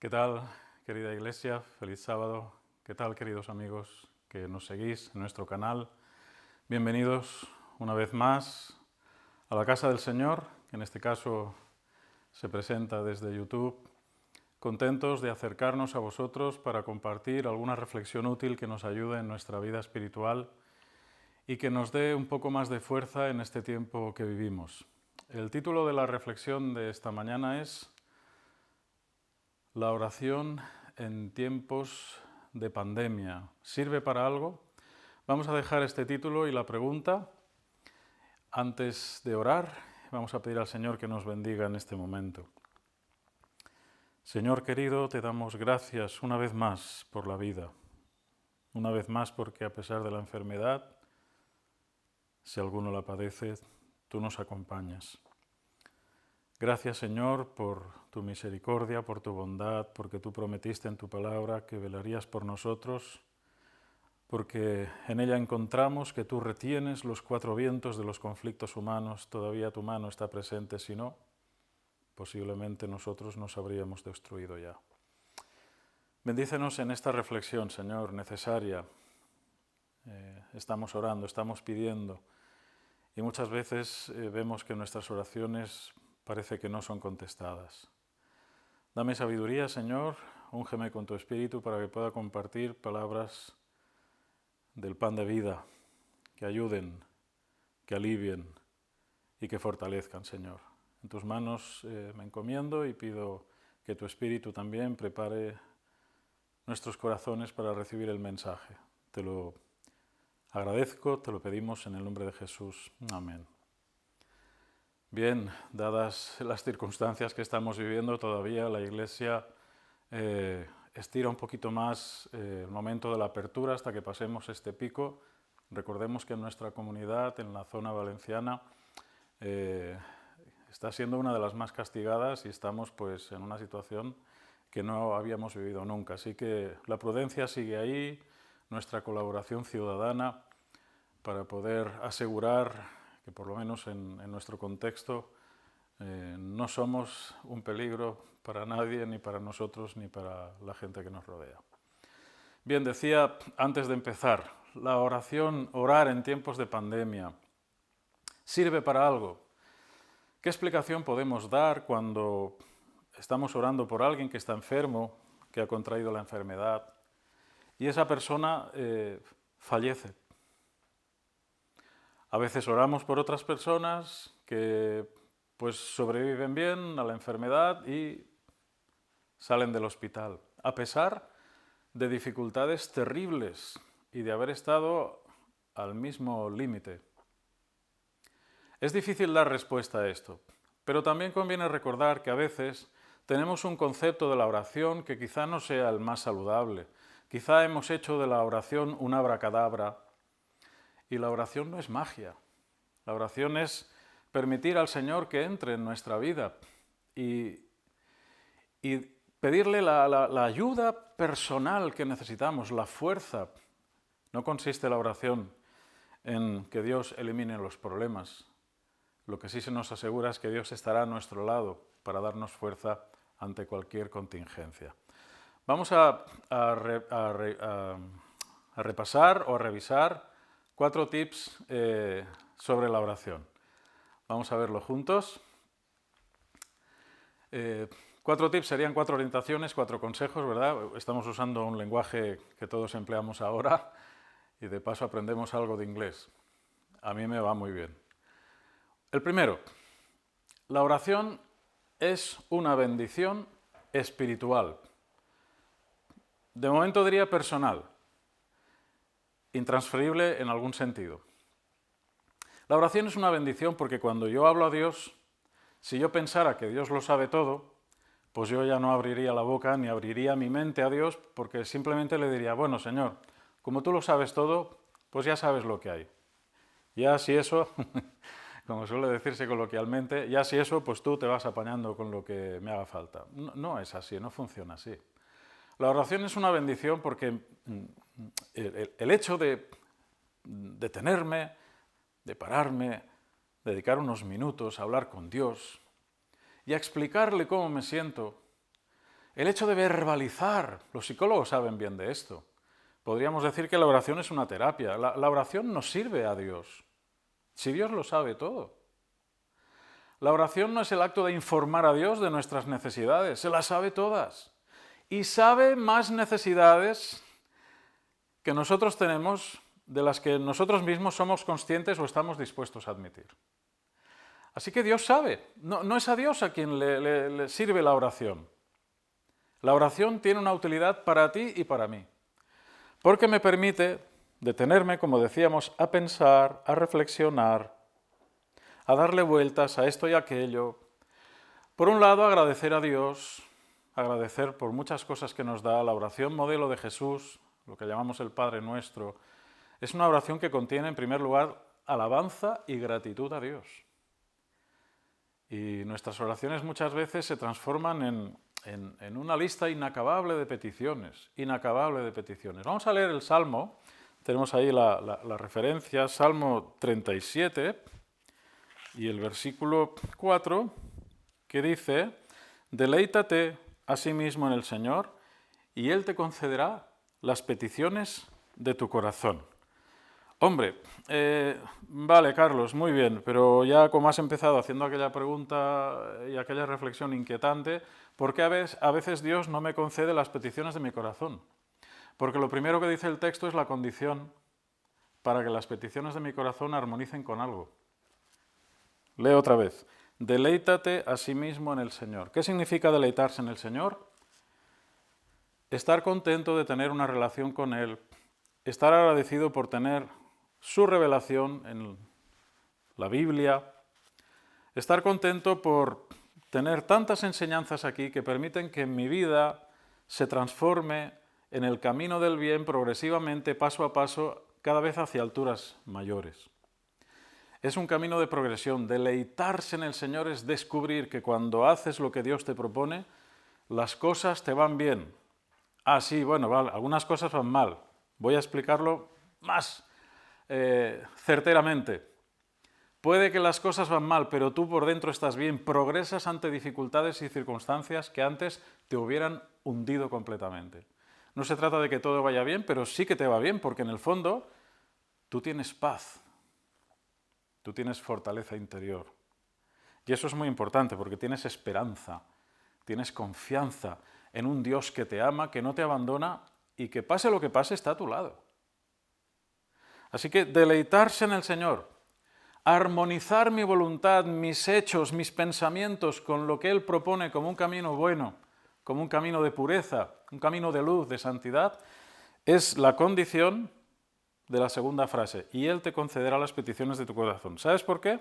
¿Qué tal, querida iglesia? Feliz sábado. ¿Qué tal, queridos amigos que nos seguís en nuestro canal? Bienvenidos una vez más a la casa del Señor, que en este caso se presenta desde YouTube. Contentos de acercarnos a vosotros para compartir alguna reflexión útil que nos ayude en nuestra vida espiritual y que nos dé un poco más de fuerza en este tiempo que vivimos. El título de la reflexión de esta mañana es La oración en tiempos de pandemia. ¿Sirve para algo? Vamos a dejar este título y la pregunta. Antes de orar, vamos a pedir al Señor que nos bendiga en este momento. Señor querido, te damos gracias una vez más por la vida. Una vez más porque a pesar de la enfermedad, si alguno la padece, tú nos acompañas. Gracias, Señor, por tu misericordia, por tu bondad, porque tú prometiste en tu palabra que velarías por nosotros, porque en ella encontramos que tú retienes los cuatro vientos de los conflictos humanos, todavía tu mano está presente, si no, posiblemente nosotros nos habríamos destruido ya. Bendícenos en esta reflexión, Señor, necesaria. Estamos orando, estamos pidiendo, y muchas veces vemos que nuestras oraciones parece que no son contestadas. Dame sabiduría, Señor, úngeme con tu Espíritu para que pueda compartir palabras del pan de vida, que ayuden, que alivien y que fortalezcan, Señor. En tus manos me encomiendo y pido que tu Espíritu también prepare nuestros corazones para recibir el mensaje. Te lo agradezco, te lo pedimos en el nombre de Jesús. Amén. Bien, dadas las circunstancias que estamos viviendo, todavía la Iglesia estira un poquito más el momento de la apertura hasta que pasemos este pico. Recordemos que en nuestra comunidad, en la zona valenciana, está siendo una de las más castigadas y estamos pues en una situación que no habíamos vivido nunca. Así que la prudencia sigue ahí, nuestra colaboración ciudadana para poder asegurar que por lo menos en nuestro contexto no somos un peligro para nadie, ni para nosotros, ni para la gente que nos rodea. Bien, decía antes de empezar, la oración, orar en tiempos de pandemia, ¿sirve para algo? ¿Qué explicación podemos dar cuando estamos orando por alguien que está enfermo, que ha contraído la enfermedad, y esa persona fallece? A veces oramos por otras personas que pues sobreviven bien a la enfermedad y salen del hospital, a pesar de dificultades terribles y de haber estado al mismo límite. Es difícil dar respuesta a esto, pero también conviene recordar que a veces tenemos un concepto de la oración que quizá no sea el más saludable. Quizá hemos hecho de la oración un abracadabra, y la oración no es magia. La oración es permitir al Señor que entre en nuestra vida y pedirle la ayuda personal que necesitamos, la fuerza. No consiste la oración en que Dios elimine los problemas. Lo que sí se nos asegura es que Dios estará a nuestro lado para darnos fuerza ante cualquier contingencia. Vamos a repasar o a revisar 4 tips sobre la oración. Vamos a verlo juntos. 4 tips serían 4 orientaciones, 4 consejos, ¿verdad? Estamos usando un lenguaje que todos empleamos ahora y de paso aprendemos algo de inglés. A mí me va muy bien. El primero, la oración es una bendición espiritual. De momento diría personal, intransferible en algún sentido. La oración es una bendición porque cuando yo hablo a Dios, si yo pensara que Dios lo sabe todo, pues yo ya no abriría la boca ni abriría mi mente a Dios, porque simplemente le diría, bueno, Señor, como tú lo sabes todo, pues ya sabes lo que hay. Ya si eso, como suele decirse coloquialmente, ya si eso, pues tú te vas apañando con lo que me haga falta. No es así, no funciona así. La oración es una bendición porque el hecho de detenerme, de pararme, dedicar unos minutos a hablar con Dios y a explicarle cómo me siento, El hecho de verbalizar, los psicólogos saben bien de esto. Podríamos decir que la oración es una terapia. La oración nos sirve a Dios, si Dios lo sabe todo. La oración no es el acto de informar a Dios de nuestras necesidades, se las sabe todas. Y sabe más necesidades que nosotros tenemos, de las que nosotros mismos somos conscientes o estamos dispuestos a admitir. Así que Dios sabe, no es a Dios a quien le sirve la oración. La oración tiene una utilidad para ti y para mí, porque me permite detenerme, como decíamos, a pensar, a reflexionar, a darle vueltas a esto y aquello. Por un lado, agradecer a Dios, agradecer por muchas cosas que nos da. La oración modelo de Jesús, lo que llamamos el Padre Nuestro, es una oración que contiene, en primer lugar, alabanza y gratitud a Dios. Y nuestras oraciones muchas veces se transforman en una lista inacabable de peticiones, Vamos a leer el Salmo, tenemos ahí la referencia, Salmo 37, y el versículo 4, que dice: deleítate a sí mismo en el Señor, y Él te concederá las peticiones de tu corazón. Hombre, vale, Carlos, muy bien, pero ya como has empezado haciendo aquella pregunta y aquella reflexión inquietante, ¿por qué a veces Dios no me concede las peticiones de mi corazón? Porque lo primero que dice el texto es la condición para que las peticiones de mi corazón armonicen con algo. Leo otra vez. Deleítate a sí mismo en el Señor. ¿Qué significa deleitarse en el Señor? Estar contento de tener una relación con Él, estar agradecido por tener su revelación en la Biblia, estar contento por tener tantas enseñanzas aquí que permiten que mi vida se transforme en el camino del bien progresivamente, paso a paso, cada vez hacia alturas mayores. Es un camino de progresión. Deleitarse en el Señor es descubrir que cuando haces lo que Dios te propone, las cosas te van bien. Ah, sí, bueno, vale, algunas cosas van mal. Voy a explicarlo más certeramente. Puede que las cosas van mal, pero tú por dentro estás bien, progresas ante dificultades y circunstancias que antes te hubieran hundido completamente. No se trata de que todo vaya bien, pero sí que te va bien, porque en el fondo tú tienes paz, tú tienes fortaleza interior. Y eso es muy importante, porque tienes esperanza, tienes confianza en un Dios que te ama, que no te abandona y que pase lo que pase está a tu lado. Así que deleitarse en el Señor, armonizar mi voluntad, mis hechos, mis pensamientos con lo que Él propone como un camino bueno, como un camino de pureza, un camino de luz, de santidad, es la condición de la segunda frase. Y Él te concederá las peticiones de tu corazón. ¿Sabes por qué?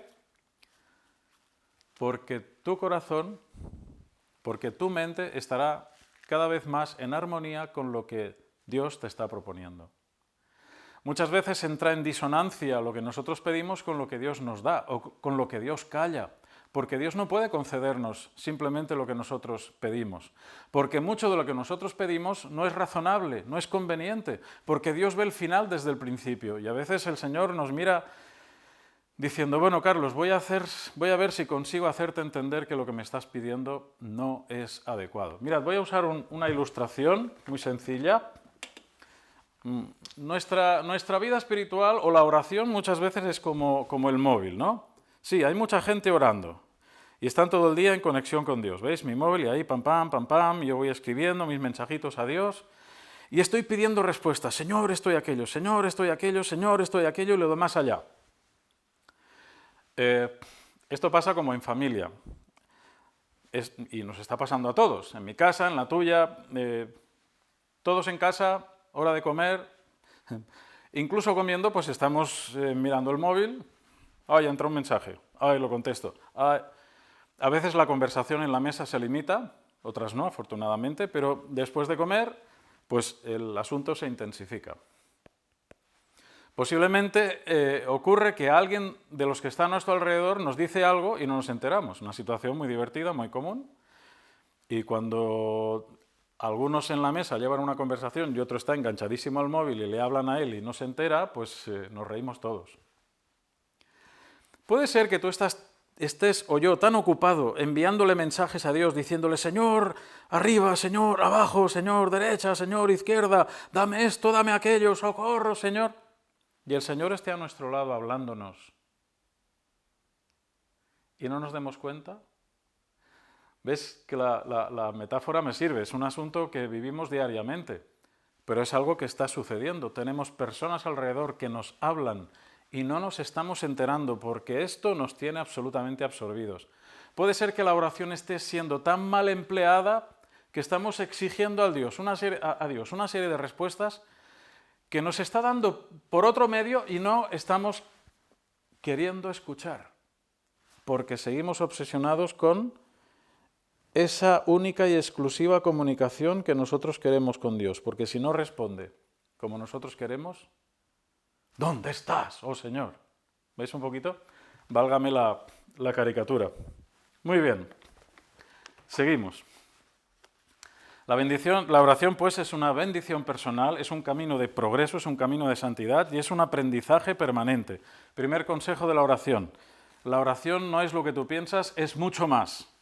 Porque tu corazón, porque tu mente estará cada vez más en armonía con lo que Dios te está proponiendo. Muchas veces entra en disonancia lo que nosotros pedimos con lo que Dios nos da o con lo que Dios calla, porque Dios no puede concedernos simplemente lo que nosotros pedimos, porque mucho de lo que nosotros pedimos no es razonable, no es conveniente, porque Dios ve el final desde el principio y a veces el Señor nos mira diciendo: bueno, Carlos, voy a ver si consigo hacerte entender que lo que me estás pidiendo no es adecuado. Mirad, voy a usar una ilustración muy sencilla. Nuestra vida espiritual o la oración muchas veces es como el móvil, ¿no? Sí, hay mucha gente orando y están todo el día en conexión con Dios. ¿Veis? Mi móvil y ahí pam, pam, yo voy escribiendo mis mensajitos a Dios y estoy pidiendo respuestas. Señor, estoy aquello, Señor, estoy aquello, Señor, estoy aquello y lo demás allá. Esto pasa como en familia y nos está pasando a todos. En mi casa, en la tuya, todos en casa, hora de comer, incluso comiendo, pues estamos mirando el móvil. Ay, entra un mensaje. Ay, lo contesto. Ay. A veces la conversación en la mesa se limita, otras no, afortunadamente, pero después de comer, pues el asunto se intensifica. Posiblemente ocurre que alguien de los que está a nuestro alrededor nos dice algo y no nos enteramos. Una situación muy divertida, muy común. Y cuando algunos en la mesa llevan una conversación y otro está enganchadísimo al móvil y le hablan a él y no se entera, pues nos reímos todos. Puede ser que tú estás estés o yo tan ocupado enviándole mensajes a Dios, diciéndole, Señor, arriba, Señor, abajo, Señor, derecha, Señor, izquierda, dame esto, dame aquello, socorro, Señor. Y el Señor esté a nuestro lado hablándonos. ¿Y no nos demos cuenta? ¿Ves que la metáfora me sirve? Es un asunto que vivimos diariamente, pero es algo que está sucediendo. Tenemos personas alrededor que nos hablan y no nos estamos enterando porque esto nos tiene absolutamente absorbidos. Puede ser que la oración esté siendo tan mal empleada que estamos exigiendo a Dios una serie de respuestas que nos está dando por otro medio y no estamos queriendo escuchar, porque seguimos obsesionados con esa única y exclusiva comunicación que nosotros queremos con Dios, porque si no responde como nosotros queremos, ¿dónde estás, oh Señor? ¿Veis un poquito? Válgame la caricatura. Muy bien, seguimos. La oración, pues, es una bendición personal, es un camino de progreso, es un camino de santidad y es un aprendizaje permanente. Primer consejo de la oración. La oración no es lo que tú piensas, es mucho más.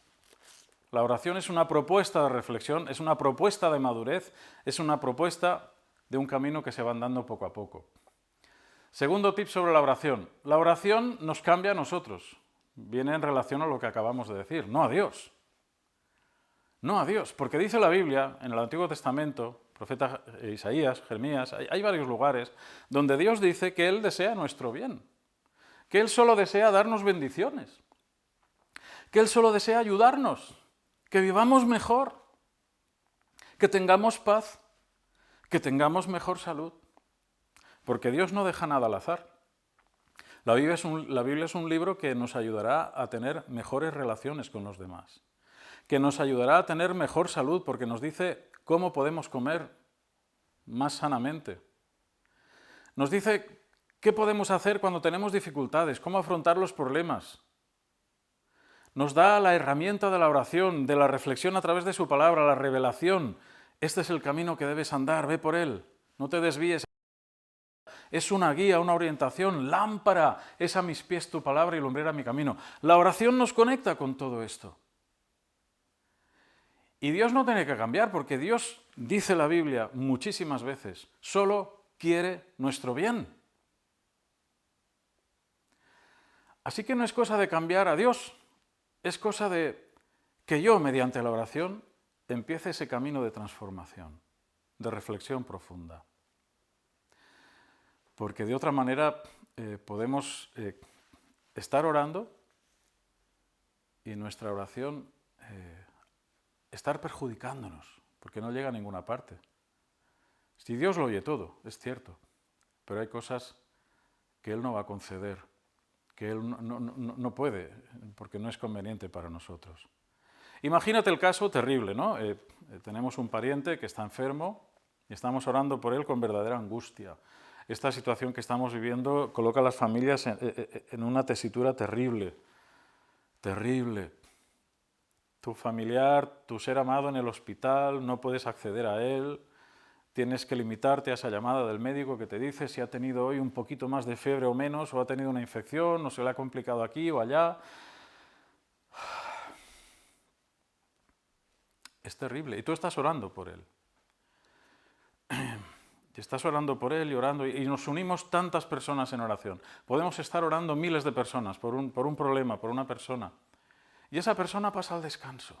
La oración es una propuesta de reflexión, es una propuesta de madurez, es una propuesta de un camino que se va andando poco a poco. Segundo tip sobre la oración. La oración nos cambia a nosotros. Viene en relación a lo que acabamos de decir, no a Dios. No a Dios, porque dice la Biblia, en el Antiguo Testamento, profeta Isaías, Jeremías, hay varios lugares donde Dios dice que Él desea nuestro bien, que Él solo desea darnos bendiciones, que Él solo desea ayudarnos, que vivamos mejor, que tengamos paz, que tengamos mejor salud, porque Dios no deja nada al azar. La Biblia es un libro que nos ayudará a tener mejores relaciones con los demás, que nos ayudará a tener mejor salud, porque nos dice cómo podemos comer más sanamente. Nos dice qué podemos hacer cuando tenemos dificultades, cómo afrontar los problemas. Nos da la herramienta de la oración, de la reflexión a través de su palabra, la revelación. Este es el camino que debes andar, ve por él, no te desvíes. Es una guía, una orientación, lámpara, es a mis pies tu palabra y lumbrera mi camino. La oración nos conecta con todo esto. Y Dios no tiene que cambiar, porque Dios, dice la Biblia muchísimas veces, solo quiere nuestro bien. Así que no es cosa de cambiar a Dios, es cosa de que yo, mediante la oración, empiece ese camino de transformación, de reflexión profunda. Porque de otra manera podemos estar orando y nuestra oración estar perjudicándonos, porque no llega a ninguna parte. Si Dios lo oye todo, es cierto, pero hay cosas que Él no va a conceder, que Él no puede, porque no es conveniente para nosotros. Imagínate el caso terrible, ¿no? Tenemos un pariente que está enfermo y estamos orando por él con verdadera angustia. Esta situación que estamos viviendo coloca a las familias en una tesitura terrible, terrible. Tu familiar, tu ser amado en el hospital, no puedes acceder a él, tienes que limitarte a esa llamada del médico que te dice si ha tenido hoy un poquito más de fiebre o menos, o ha tenido una infección, o se le ha complicado aquí o allá. Es terrible. Y tú estás orando por él. Y estás orando por él y orando, y nos unimos tantas personas en oración. Podemos estar orando miles de personas por un problema, por una persona. Y esa persona pasa al descanso.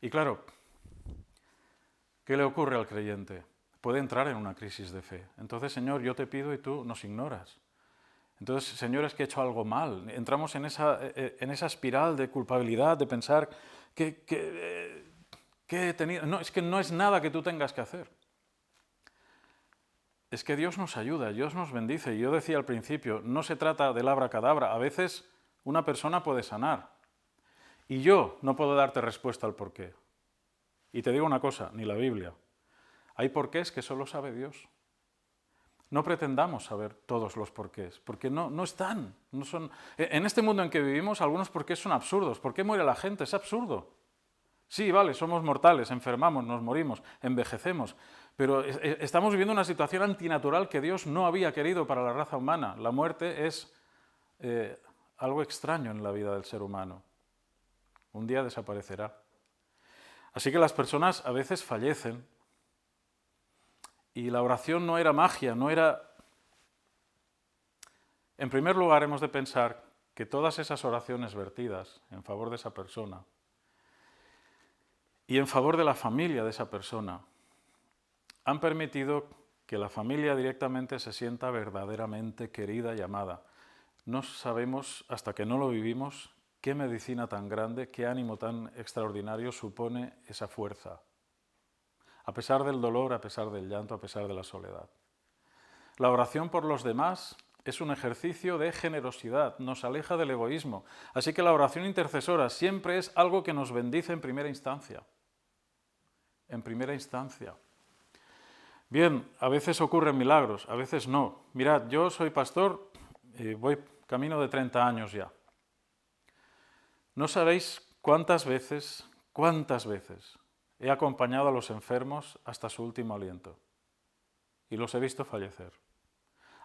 Y claro, ¿qué le ocurre al creyente? Puede entrar en una crisis de fe. Entonces, Señor, yo te pido y tú nos ignoras. Entonces, Señor, es que he hecho algo mal. Entramos en esa espiral de culpabilidad, de pensar que he tenido. No, es que no es nada que tú tengas que hacer. Es que Dios nos ayuda, Dios nos bendice. Y yo decía al principio, no se trata del abracadabra. A veces una persona puede sanar. Y yo no puedo darte respuesta al porqué. Y te digo una cosa, ni la Biblia. Hay porqués que solo sabe Dios. No pretendamos saber todos los porqués, porque no están. No son. En este mundo en que vivimos, algunos porqués son absurdos. ¿Por qué muere la gente? Es absurdo. Sí, vale, somos mortales, enfermamos, nos morimos, envejecemos, pero estamos viviendo una situación antinatural que Dios no había querido para la raza humana. La muerte es algo extraño en la vida del ser humano. Un día desaparecerá. Así que las personas a veces fallecen y la oración no era magia, no era... En primer lugar, hemos de pensar que todas esas oraciones vertidas en favor de esa persona y en favor de la familia de esa persona han permitido que la familia directamente se sienta verdaderamente querida y amada. No sabemos, hasta que no lo vivimos, qué medicina tan grande, qué ánimo tan extraordinario supone esa fuerza, a pesar del dolor, a pesar del llanto, a pesar de la soledad. La oración por los demás es un ejercicio de generosidad, nos aleja del egoísmo. Así que la oración intercesora siempre es algo que nos bendice en primera instancia. En primera instancia. Bien, a veces ocurren milagros, a veces no. Mirad, yo soy pastor y voy camino de 30 años ya. No sabéis cuántas veces he acompañado a los enfermos hasta su último aliento y los he visto fallecer.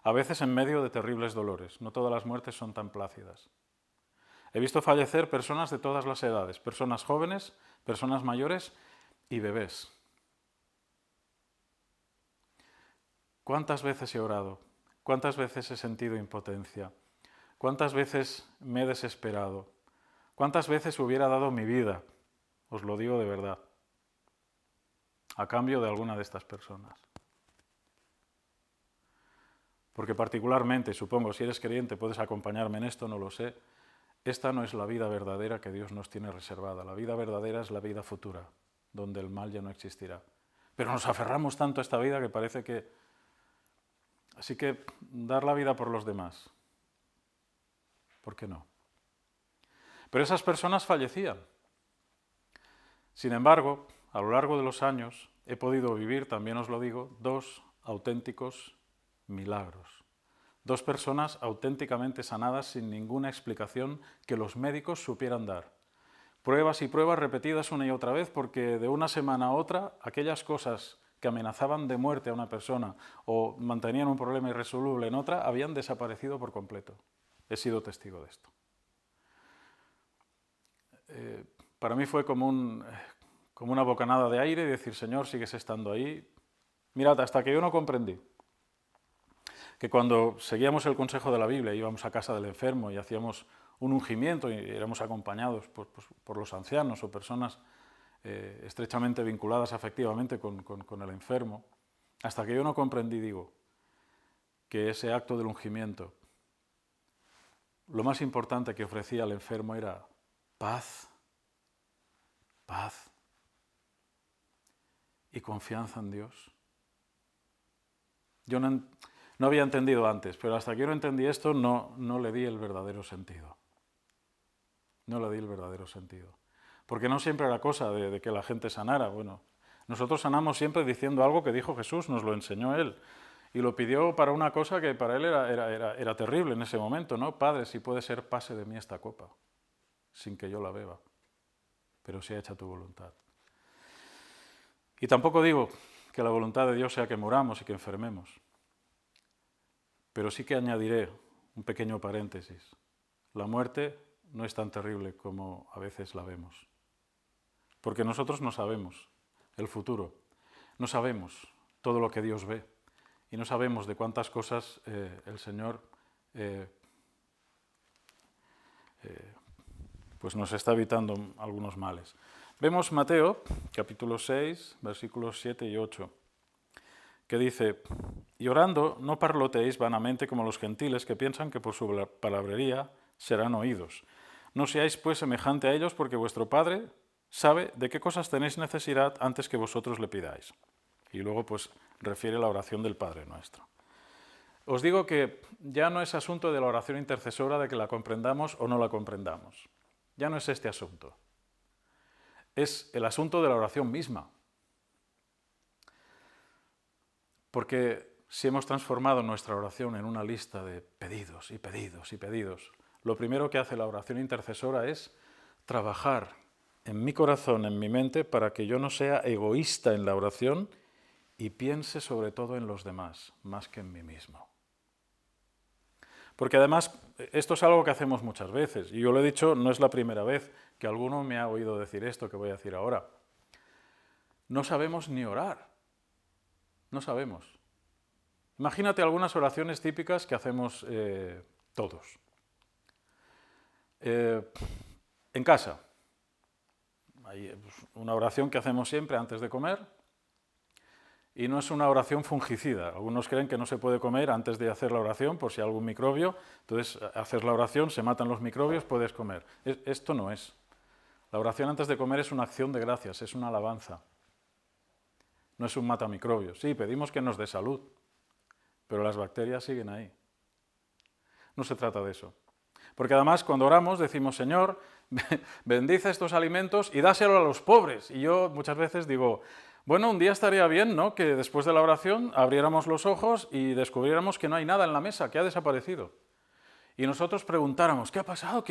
A veces en medio de terribles dolores, no todas las muertes son tan plácidas. He visto fallecer personas de todas las edades, personas jóvenes, personas mayores y bebés. ¿Cuántas veces he orado? ¿Cuántas veces he sentido impotencia? ¿Cuántas veces me he desesperado? ¿Cuántas veces hubiera dado mi vida? Os lo digo de verdad, a cambio de alguna de estas personas. Porque particularmente, supongo, si eres creyente puedes acompañarme en esto, no lo sé, esta no es la vida verdadera que Dios nos tiene reservada. La vida verdadera es la vida futura, donde el mal ya no existirá. Pero nos aferramos tanto a esta vida que parece que... Así que dar la vida por los demás, ¿por qué no? Pero esas personas fallecían. Sin embargo, a lo largo de los años he podido vivir, también os lo digo, 2 auténticos milagros. 2 personas auténticamente sanadas sin ninguna explicación que los médicos supieran dar. Pruebas y pruebas repetidas una y otra vez porque de una semana a otra aquellas cosas que amenazaban de muerte a una persona o mantenían un problema irresoluble en otra habían desaparecido por completo. He sido testigo de esto. Para mí fue como una bocanada de aire y decir, Señor, sigues estando ahí. Mirad, hasta que yo no comprendí que cuando seguíamos el consejo de la Biblia, íbamos a casa del enfermo y hacíamos un ungimiento y éramos acompañados por los ancianos o personas estrechamente vinculadas afectivamente con el enfermo, hasta que yo no comprendí, digo, que ese acto del ungimiento, lo más importante que ofrecía al enfermo era paz, paz y confianza en Dios. Yo no había entendido antes, pero hasta que yo no entendí esto no le di el verdadero sentido. No le di el verdadero sentido. Porque no siempre era cosa de que la gente sanara. Bueno, nosotros sanamos siempre diciendo algo que dijo Jesús, nos lo enseñó Él. Y lo pidió para una cosa que para Él era terrible en ese momento, ¿no? Padre, si puede ser, pase de mí esta copa, sin que yo la beba, pero sea hecha tu voluntad. Y tampoco digo que la voluntad de Dios sea que moramos y que enfermemos, pero sí que añadiré un pequeño paréntesis. La muerte no es tan terrible como a veces la vemos. Porque nosotros no sabemos el futuro, no sabemos todo lo que Dios ve y no sabemos de cuántas cosas el Señor pues nos está evitando algunos males. Vemos Mateo, capítulo 6, versículos 7 y 8, que dice, y orando no parloteéis vanamente como los gentiles que piensan que por su palabrería serán oídos. No seáis pues semejante a ellos porque vuestro Padre sabe de qué cosas tenéis necesidad antes que vosotros le pidáis. Y luego pues refiere la oración del Padre Nuestro. Os digo que ya no es asunto de la oración intercesora de que la comprendamos o no la comprendamos. Ya no es este asunto. Es el asunto de la oración misma. Porque si hemos transformado nuestra oración en una lista de pedidos y pedidos y pedidos, lo primero que hace la oración intercesora es trabajar en mi corazón, en mi mente, para que yo no sea egoísta en la oración y piense sobre todo en los demás, más que en mí mismo. Porque además esto es algo que hacemos muchas veces, y yo lo he dicho, no es la primera vez que alguno me ha oído decir esto que voy a decir ahora. No sabemos ni orar, no sabemos. Imagínate algunas oraciones típicas que hacemos todos. En casa, hay una oración que hacemos siempre antes de comer, y no es una oración fungicida. Algunos creen que no se puede comer antes de hacer la oración por si hay algún microbio, entonces haces la oración, se matan los microbios, puedes comer. Esto no es. La oración antes de comer es una acción de gracias, es una alabanza. No es un matamicrobios. Sí, pedimos que nos dé salud, pero las bacterias siguen ahí. No se trata de eso. Porque además cuando oramos decimos, Señor, bendice estos alimentos y dáselo a los pobres. Y yo muchas veces digo, bueno, un día estaría bien, ¿no?, que después de la oración abriéramos los ojos y descubriéramos que no hay nada en la mesa, que ha desaparecido. Y nosotros preguntáramos, ¿qué ha pasado?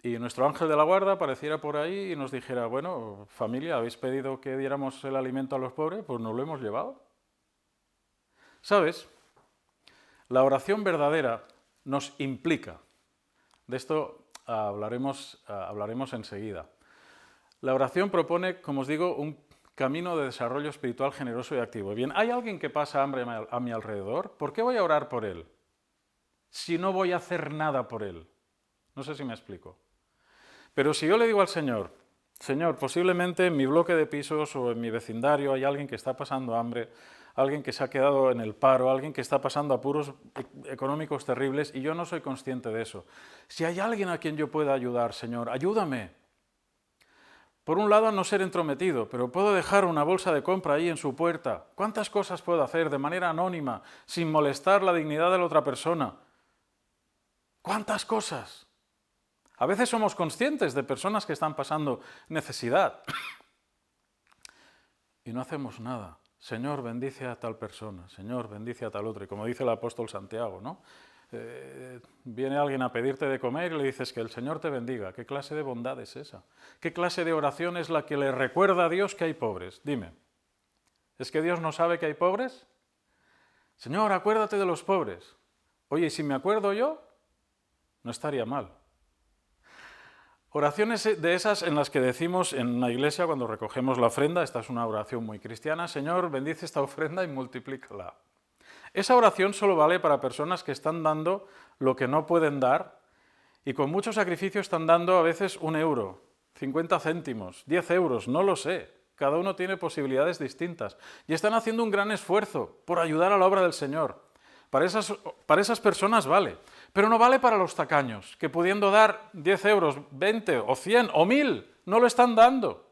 Y nuestro ángel de la guarda apareciera por ahí y nos dijera, bueno, familia, ¿habéis pedido que diéramos el alimento a los pobres? Pues nos lo hemos llevado. ¿Sabes? La oración verdadera nos implica. De esto hablaremos enseguida. La oración propone, como os digo, un camino de desarrollo espiritual generoso y activo. Bien, ¿hay alguien que pasa hambre a mi alrededor? ¿Por qué voy a orar por él si no voy a hacer nada por él? No sé si me explico. Pero si yo le digo al Señor, Señor, posiblemente en mi bloque de pisos o en mi vecindario hay alguien que está pasando hambre, alguien que se ha quedado en el paro, alguien que está pasando apuros económicos terribles y yo no soy consciente de eso. Si hay alguien a quien yo pueda ayudar, Señor, ayúdame. Por un lado, no ser entrometido, pero puedo dejar una bolsa de compra ahí en su puerta. ¿Cuántas cosas puedo hacer de manera anónima, sin molestar la dignidad de la otra persona? ¿Cuántas cosas? A veces somos conscientes de personas que están pasando necesidad y no hacemos nada. Señor, bendice a tal persona, Señor, bendice a tal otro. Y como dice el apóstol Santiago, ¿no? Viene alguien a pedirte de comer y le dices que el Señor te bendiga. ¿Qué clase de bondad es esa? ¿Qué clase de oración es la que le recuerda a Dios que hay pobres? Dime, ¿es que Dios no sabe que hay pobres? Señor, acuérdate de los pobres. Oye, ¿y si me acuerdo yo? No estaría mal. Oraciones de esas en las que decimos en una iglesia cuando recogemos la ofrenda, esta es una oración muy cristiana, Señor, bendice esta ofrenda y multiplícala. Esa oración solo vale para personas que están dando lo que no pueden dar y con mucho sacrificio están dando a veces 1 euro, 50 céntimos, 10 euros, no lo sé. Cada uno tiene posibilidades distintas y están haciendo un gran esfuerzo por ayudar a la obra del Señor. Para esas personas vale, pero no vale para los tacaños, que pudiendo dar 10 euros, 20 o 100 o 1000, no lo están dando,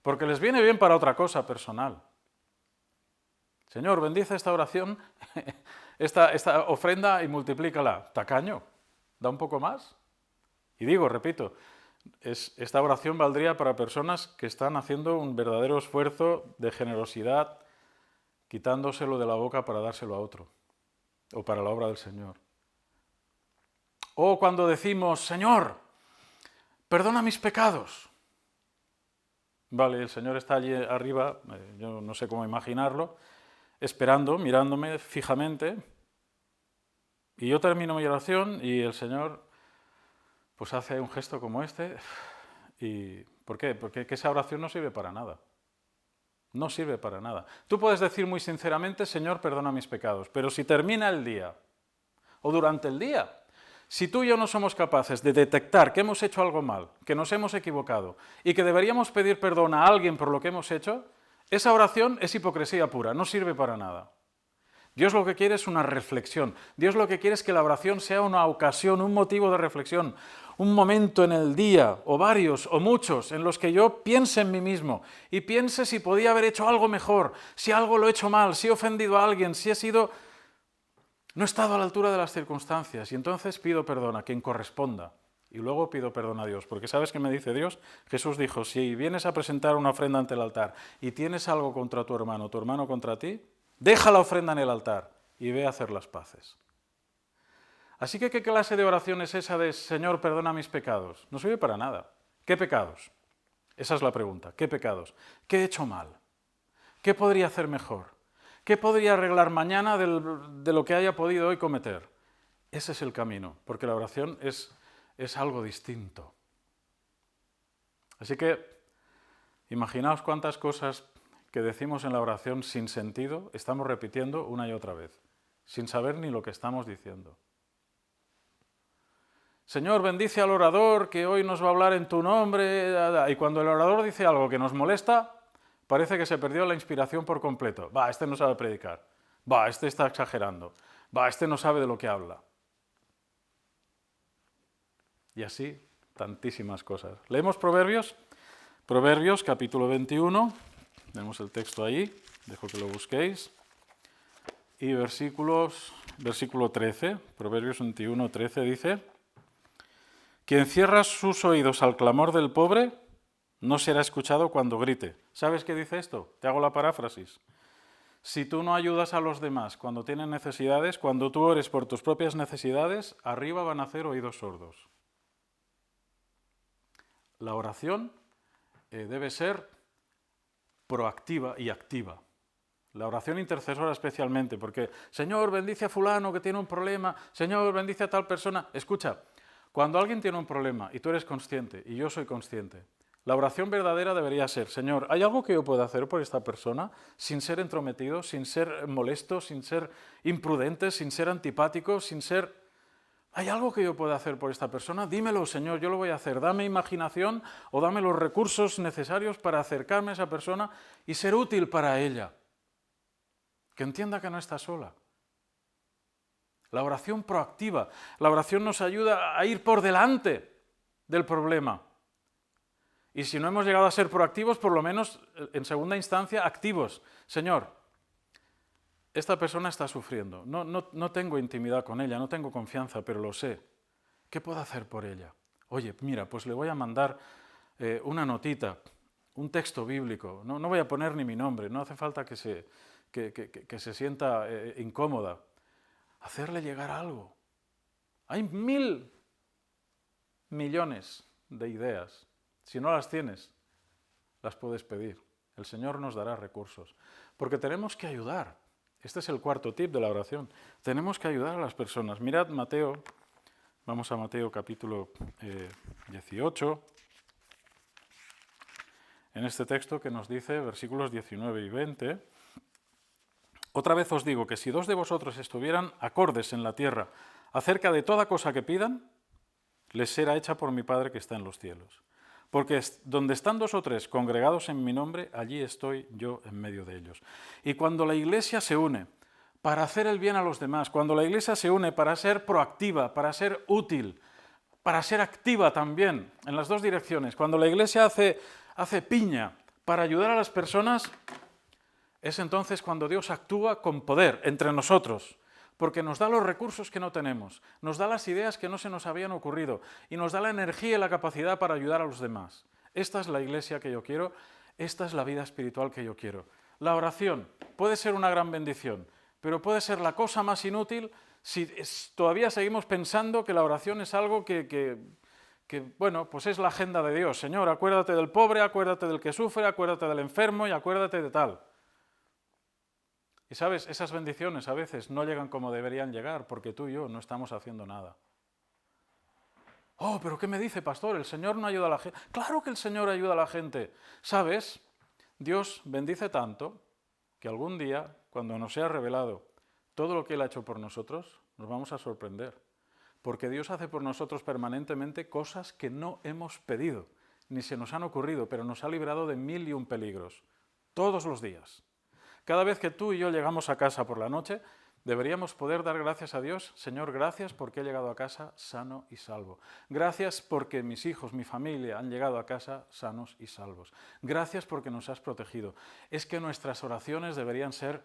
porque les viene bien para otra cosa personal. Señor, bendice esta oración, esta ofrenda y multiplícala. Tacaño, da un poco más. Y digo, repito, esta oración valdría para personas que están haciendo un verdadero esfuerzo de generosidad, quitándoselo de la boca para dárselo a otro, o para la obra del Señor. O cuando decimos, Señor, perdona mis pecados. Vale, el Señor está allí arriba, yo no sé cómo imaginarlo, esperando, mirándome fijamente, y yo termino mi oración y el Señor pues hace un gesto como este. ¿Y por qué? Porque esa oración no sirve para nada. No sirve para nada. Tú puedes decir muy sinceramente, Señor, perdona mis pecados, pero si termina el día, o durante el día, si tú y yo no somos capaces de detectar que hemos hecho algo mal, que nos hemos equivocado, y que deberíamos pedir perdón a alguien por lo que hemos hecho, esa oración es hipocresía pura, no sirve para nada. Dios lo que quiere es una reflexión. Dios lo que quiere es que la oración sea una ocasión, un motivo de reflexión, un momento en el día, o varios, o muchos, en los que yo piense en mí mismo y piense si podía haber hecho algo mejor, si algo lo he hecho mal, si he ofendido a alguien, si no he estado a la altura de las circunstancias, y entonces pido perdón a quien corresponda. Y luego pido perdón a Dios, porque ¿sabes qué me dice Dios? Jesús dijo, si vienes a presentar una ofrenda ante el altar y tienes algo contra tu hermano contra ti, deja la ofrenda en el altar y ve a hacer las paces. Así que, ¿qué clase de oración es esa de Señor, perdona mis pecados? No sirve para nada. ¿Qué pecados? Esa es la pregunta. ¿Qué pecados? ¿Qué he hecho mal? ¿Qué podría hacer mejor? ¿Qué podría arreglar mañana de lo que haya podido hoy cometer? Ese es el camino, porque la oración es algo distinto. Así que imaginaos cuántas cosas que decimos en la oración sin sentido estamos repitiendo una y otra vez, sin saber ni lo que estamos diciendo. Señor, bendice al orador que hoy nos va a hablar en tu nombre. Y cuando el orador dice algo que nos molesta, parece que se perdió la inspiración por completo. Este no sabe predicar. Este está exagerando. Este no sabe de lo que habla. Y así, tantísimas cosas. ¿Leemos Proverbios? Proverbios, capítulo 21. Tenemos el texto ahí. Dejo que lo busquéis. Y versículo 13. Proverbios 21, 13 dice: quien cierra sus oídos al clamor del pobre, no será escuchado cuando grite. ¿Sabes qué dice esto? Te hago la paráfrasis. Si tú no ayudas a los demás cuando tienen necesidades, cuando tú ores por tus propias necesidades, arriba van a hacer oídos sordos. La oración debe ser proactiva y activa. La oración intercesora especialmente, porque Señor, bendice a fulano que tiene un problema, Señor, bendice a tal persona. Escucha, cuando alguien tiene un problema y tú eres consciente y yo soy consciente, la oración verdadera debería ser: Señor, ¿hay algo que yo pueda hacer por esta persona sin ser entrometido, sin ser molesto, sin ser imprudente, sin ser antipático, sin ser... ¿Hay algo que yo pueda hacer por esta persona? Dímelo, Señor, yo lo voy a hacer. Dame imaginación o dame los recursos necesarios para acercarme a esa persona y ser útil para ella. Que entienda que no está sola. La oración proactiva. La oración nos ayuda a ir por delante del problema. Y si no hemos llegado a ser proactivos, por lo menos, en segunda instancia, activos. Señor, esta persona está sufriendo. No tengo intimidad con ella, no tengo confianza, pero lo sé. ¿Qué puedo hacer por ella? Oye, mira, pues le voy a mandar una notita, un texto bíblico. No voy a poner ni mi nombre, no hace falta que se sienta incómoda. Hacerle llegar algo. Hay 1.000 millones de ideas. Si no las tienes, las puedes pedir. El Señor nos dará recursos. Porque tenemos que ayudar. Este es el cuarto tip de la oración. Tenemos que ayudar a las personas. Mirad Mateo, vamos a Mateo capítulo 18. En este texto que nos dice, versículos 19 y 20... Otra vez os digo que si 2 de vosotros estuvieran acordes en la tierra acerca de toda cosa que pidan, les será hecha por mi Padre que está en los cielos. Porque donde están 2 o 3 congregados en mi nombre, allí estoy yo en medio de ellos. Y cuando la Iglesia se une para hacer el bien a los demás, cuando la Iglesia se une para ser proactiva, para ser útil, para ser activa también, en las dos direcciones, cuando la Iglesia hace piña para ayudar a las personas, es entonces cuando Dios actúa con poder entre nosotros, porque nos da los recursos que no tenemos, nos da las ideas que no se nos habían ocurrido y nos da la energía y la capacidad para ayudar a los demás. Esta es la Iglesia que yo quiero, esta es la vida espiritual que yo quiero. La oración puede ser una gran bendición, pero puede ser la cosa más inútil si todavía seguimos pensando que la oración es algo que bueno, pues es la agenda de Dios. Señor, acuérdate del pobre, acuérdate del que sufre, acuérdate del enfermo y acuérdate de tal. Y sabes, esas bendiciones a veces no llegan como deberían llegar porque tú y yo no estamos haciendo nada. Oh, pero ¿qué me dice, pastor? ¿El Señor no ayuda a la gente? Claro que el Señor ayuda a la gente. ¿Sabes? Dios bendice tanto que algún día, cuando nos sea revelado todo lo que Él ha hecho por nosotros, nos vamos a sorprender. Porque Dios hace por nosotros permanentemente cosas que no hemos pedido, ni se nos han ocurrido, pero nos ha librado de 1001 peligros, todos los días. Cada vez que tú y yo llegamos a casa por la noche, deberíamos poder dar gracias a Dios. Señor, gracias porque he llegado a casa sano y salvo. Gracias porque mis hijos, mi familia han llegado a casa sanos y salvos. Gracias porque nos has protegido. Es que nuestras oraciones deberían ser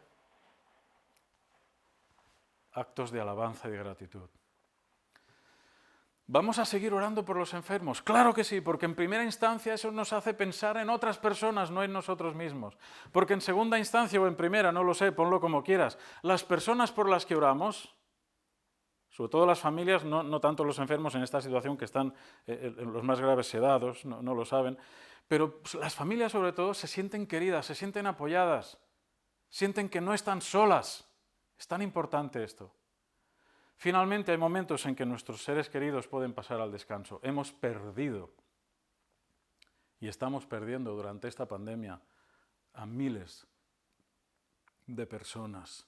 actos de alabanza y de gratitud. ¿Vamos a seguir orando por los enfermos? Claro que sí, porque en primera instancia eso nos hace pensar en otras personas, no en nosotros mismos. Porque en segunda instancia o en primera, no lo sé, ponlo como quieras, las personas por las que oramos, sobre todo las familias, no tanto los enfermos en esta situación que están en los más graves sedados, no lo saben, pero las familias sobre todo se sienten queridas, se sienten apoyadas, sienten que no están solas. Es tan importante esto. Finalmente hay momentos en que nuestros seres queridos pueden pasar al descanso. Hemos perdido y estamos perdiendo durante esta pandemia a miles de personas,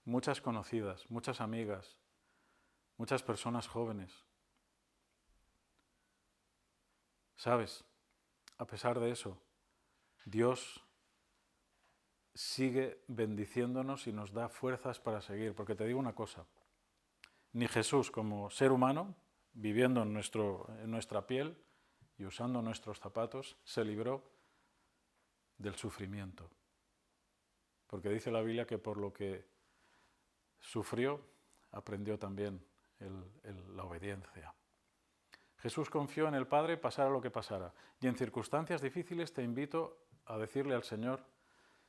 muchas conocidas, muchas amigas, muchas personas jóvenes. ¿Sabes? A pesar de eso, Dios sigue bendiciéndonos y nos da fuerzas para seguir. Porque te digo una cosa, ni Jesús como ser humano, viviendo en nuestra piel y usando nuestros zapatos, se libró del sufrimiento. Porque dice la Biblia que por lo que sufrió, aprendió también la obediencia. Jesús confió en el Padre pasara lo que pasara. Y en circunstancias difíciles te invito a decirle al Señor,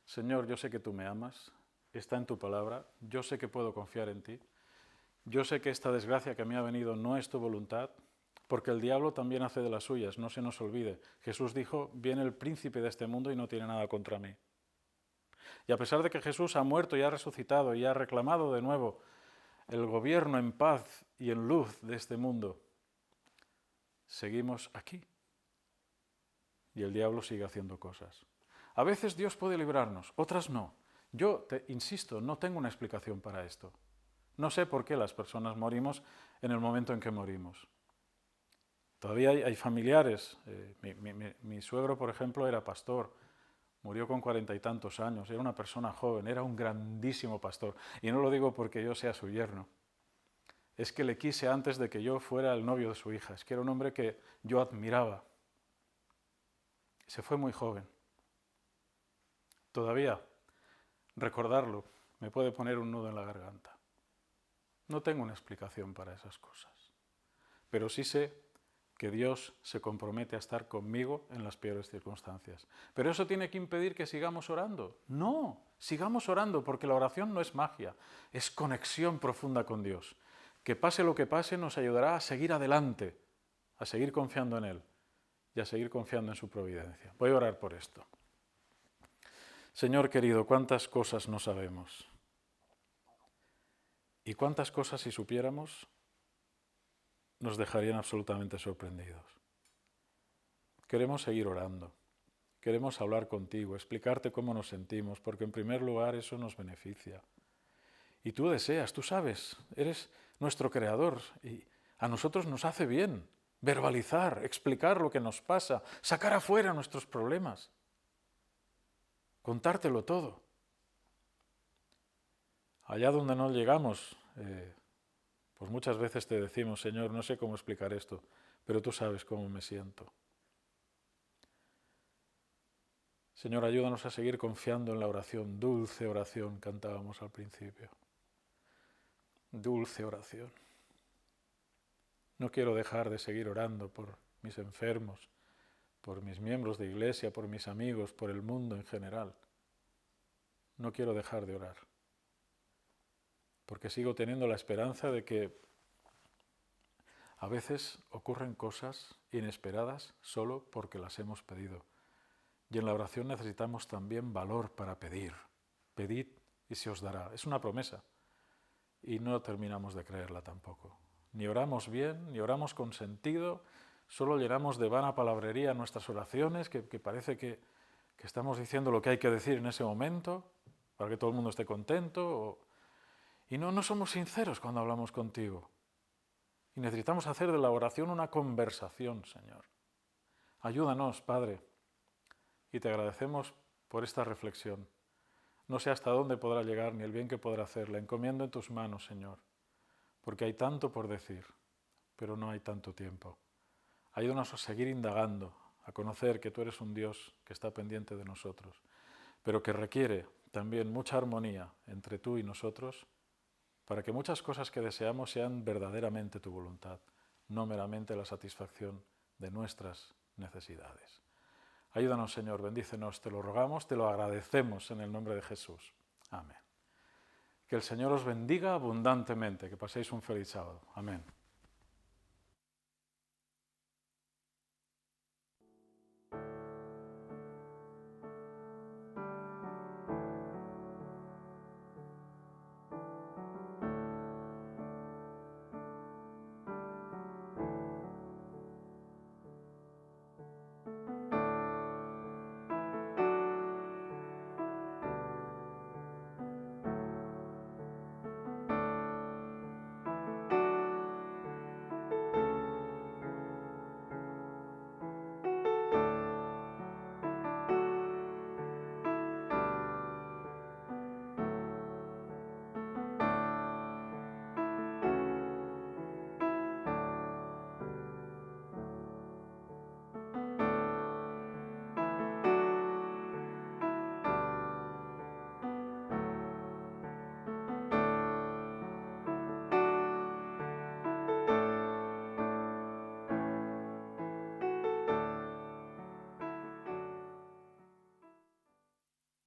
Señor, yo sé que tú me amas, está en tu palabra, yo sé que puedo confiar en ti, yo sé que esta desgracia que me ha venido no es tu voluntad, porque el diablo también hace de las suyas, no se nos olvide. Jesús dijo, viene el príncipe de este mundo y no tiene nada contra mí. Y a pesar de que Jesús ha muerto y ha resucitado y ha reclamado de nuevo el gobierno en paz y en luz de este mundo, seguimos aquí. Y el diablo sigue haciendo cosas. A veces Dios puede librarnos, otras no. Yo te insisto, no tengo una explicación para esto. No sé por qué las personas morimos en el momento en que morimos. Todavía hay familiares. Mi suegro, por ejemplo, era pastor. Murió con 40 y tantos años. Era una persona joven, era un grandísimo pastor. Y no lo digo porque yo sea su yerno. Es que le quise antes de que yo fuera el novio de su hija. Es que era un hombre que yo admiraba. Se fue muy joven. Todavía recordarlo me puede poner un nudo en la garganta. No tengo una explicación para esas cosas. Pero sí sé que Dios se compromete a estar conmigo en las peores circunstancias. ¿Pero eso tiene que impedir que sigamos orando? No, sigamos orando porque la oración no es magia, es conexión profunda con Dios. Que pase lo que pase nos ayudará a seguir adelante, a seguir confiando en Él y a seguir confiando en su providencia. Voy a orar por esto. Señor querido, cuántas cosas no sabemos. Y cuántas cosas, si supiéramos, nos dejarían absolutamente sorprendidos. Queremos seguir orando. Queremos hablar contigo, explicarte cómo nos sentimos, porque en primer lugar eso nos beneficia. Y tú deseas, tú sabes, eres nuestro creador y a nosotros nos hace bien verbalizar, explicar lo que nos pasa, sacar afuera nuestros problemas, contártelo todo. Allá donde no llegamos, pues muchas veces te decimos, Señor, no sé cómo explicar esto, pero tú sabes cómo me siento. Señor, ayúdanos a seguir confiando en la oración, dulce oración, cantábamos al principio. Dulce oración. No quiero dejar de seguir orando por mis enfermos, por mis miembros de iglesia, por mis amigos, por el mundo en general. No quiero dejar de orar, porque sigo teniendo la esperanza de que a veces ocurren cosas inesperadas solo porque las hemos pedido. Y en la oración necesitamos también valor para pedir. Pedid y se os dará. Es una promesa. Y no terminamos de creerla tampoco. Ni oramos bien, ni oramos con sentido, solo llenamos de vana palabrería nuestras oraciones, que parece que estamos diciendo lo que hay que decir en ese momento, para que todo el mundo esté contento. Y no somos sinceros cuando hablamos contigo. Y necesitamos hacer de la oración una conversación, Señor. Ayúdanos, Padre. Y te agradecemos por esta reflexión. No sé hasta dónde podrá llegar ni el bien que podrá hacer. La encomiendo en tus manos, Señor, porque hay tanto por decir, pero no hay tanto tiempo. Ayúdanos a seguir indagando, a conocer que tú eres un Dios que está pendiente de nosotros, pero que requiere también mucha armonía entre tú y nosotros para que muchas cosas que deseamos sean verdaderamente tu voluntad, no meramente la satisfacción de nuestras necesidades. Ayúdanos, Señor, bendícenos, te lo rogamos, te lo agradecemos en el nombre de Jesús. Amén. Que el Señor os bendiga abundantemente, que paséis un feliz sábado. Amén.